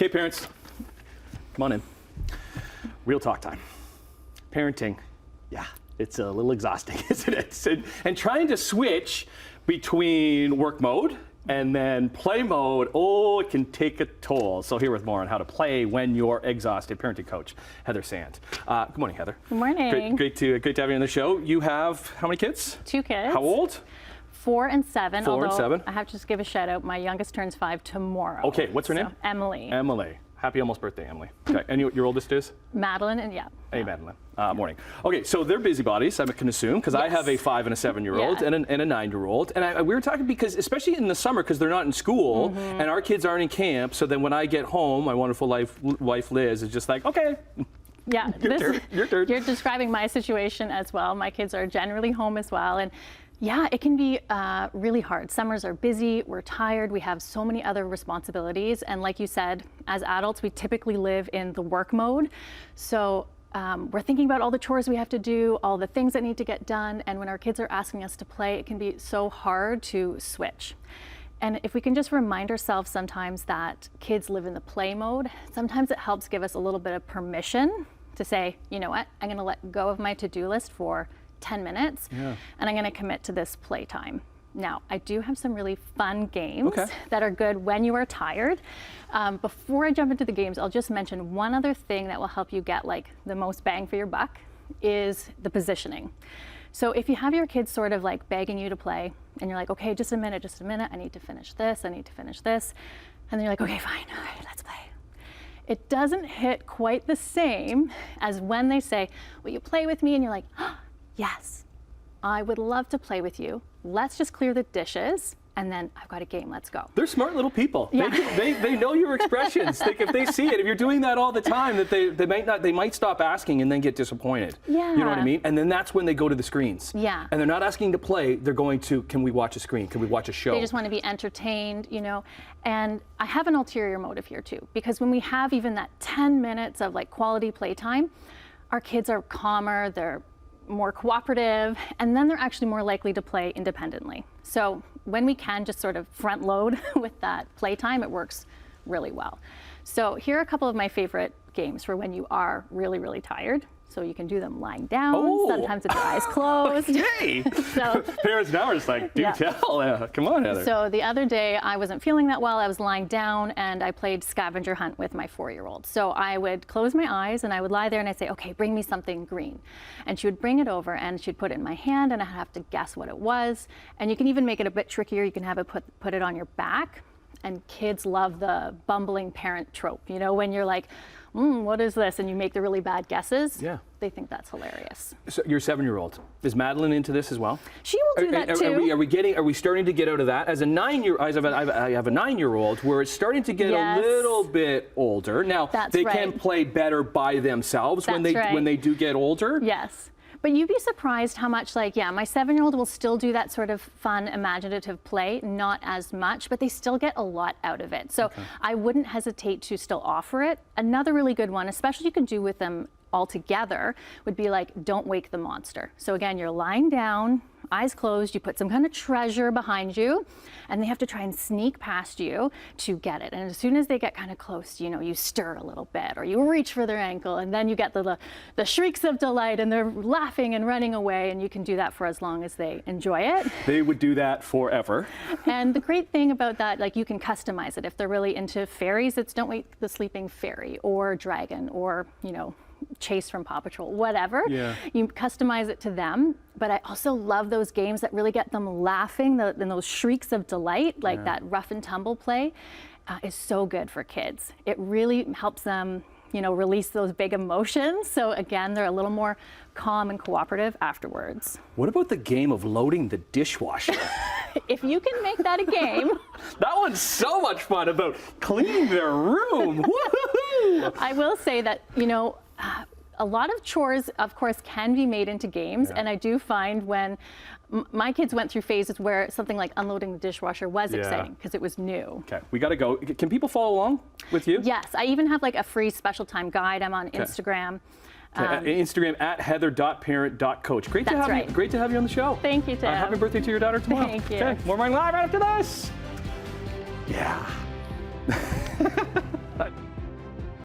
Okay, parents, come on in. Real talk time. Parenting, yeah, it's a little exhausting, isn't it? And trying to switch between work mode and then play mode, it can take a toll. So here with more on how to play when you're exhausted, parenting coach Heather Sande. Good morning, Heather. Good morning. Great to have you on the show. You have how many kids? 2 kids. How old? 4 and 7. 4 and 7. I have to just give a shout out. My youngest turns 5 tomorrow. Okay, what's her name? Emily. Emily. Happy almost birthday, Emily. Okay, and your oldest is? Madeline, and yeah. Hey, Madeline. Morning. Okay, so they're busybodies, I can assume, because I have a 5 and a 7-year-old and a 9-year-old. And we were talking because, especially in the summer, because they're not in school and our kids aren't in camp, so then when I get home, my wonderful wife Liz is just like, okay. Yeah, your turn. You're describing my situation as well. My kids are generally home as well. And yeah, it can be really hard. Summers are busy, we're tired, we have so many other responsibilities. And like you said, as adults, we typically live in the work mode. So we're thinking about all the chores we have to do, all the things that need to get done. And when our kids are asking us to play, it can be so hard to switch. And if we can just remind ourselves sometimes that kids live in the play mode, sometimes it helps give us a little bit of permission to say, you know what, I'm gonna let go of my to-do list for 10 minutes and I'm gonna commit to this playtime. Now, I do have some really fun games that are good when you are tired. Before I jump into the games, I'll just mention one other thing that will help you get like the most bang for your buck is the positioning. So if you have your kids sort of like begging you to play and you're like, okay, just a minute, I need to finish this, and then you're like, okay, fine, all right, let's play. It doesn't hit quite the same as when they say, will you play with me? And you're like, oh, yes, I would love to play with you. Let's just clear the dishes. And then I've got a game, let's go. They're smart little people. Yeah. They know your expressions. If they see it, if you're doing that all the time, that they might stop asking and then get disappointed. Yeah. You know what I mean? And then that's when they go to the screens. Yeah. And they're not asking to play, they're going to, can we watch a screen? Can we watch a show? They just want to be entertained, you know. And I have an ulterior motive here too, because when we have even that 10 minutes of like quality playtime, our kids are calmer, they're more cooperative, and then they're actually more likely to play independently. So when we can just sort of front load with that playtime, it works really well. So here are a couple of my favorite games for when you are really, really tired. So you can do them lying down, sometimes with your eyes closed. Okay. So, parents now are just like, do tell. Come on, Heather. So the other day I wasn't feeling that well. I was lying down and I played scavenger hunt with my 4-year-old. So I would close my eyes and I would lie there and I'd say, okay, bring me something green. And she would bring it over and she'd put it in my hand and I'd have to guess what it was. And you can even make it a bit trickier. You can have it put it on your back. And kids love the bumbling parent trope. You know, when you're like, what is this? And you make the really bad guesses. Yeah. They think that's hilarious. So your 7-year-old, is Madeline into this as well? She will do that too. Are we starting to get out of that? As a 9-year-old, I have a 9-year-old where it's starting to get a little bit older. Now, they can play better by themselves when they do get older. Yes. But you'd be surprised how much, like, my 7-year-old will still do that sort of fun, imaginative play, not as much, but they still get a lot out of it. So I wouldn't hesitate to still offer it. Another really good one, especially you could do with them all together, would be like, don't wake the monster. So again, you're lying down, eyes closed, you put some kind of treasure behind you, and they have to try and sneak past you to get it. And as soon as they get kind of close, you know, you stir a little bit, or you reach for their ankle, and then you get the shrieks of delight, and they're laughing and running away, and you can do that for as long as they enjoy it. They would do that forever. And the great thing about that, like, you can customize it. If they're really into fairies, it's don't wake the sleeping fairy, or dragon, or, you know, Chase from Paw Patrol, whatever. Yeah. You customize it to them. But I also love those games that really get them laughing, and those shrieks of delight, like that rough and tumble play, is so good for kids. It really helps them, you know, release those big emotions. So again, they're a little more calm and cooperative afterwards. What about the game of loading the dishwasher? If you can make that a game. That one's so much fun, about cleaning their room. Woohoo! I will say that, you know, a lot of chores, of course, can be made into games. And I do find when my kids went through phases where something like unloading the dishwasher was exciting because it was new. Okay, we got to go. Can people follow along with you? Yes, I even have like a free special time guide. I'm on Instagram. Instagram at heather.parent.coach. Great to have you. Great to have you on the show. Thank you, Tim. Happy birthday to your daughter tomorrow. Thank you. Okay, more Morning Live right after this. Yeah.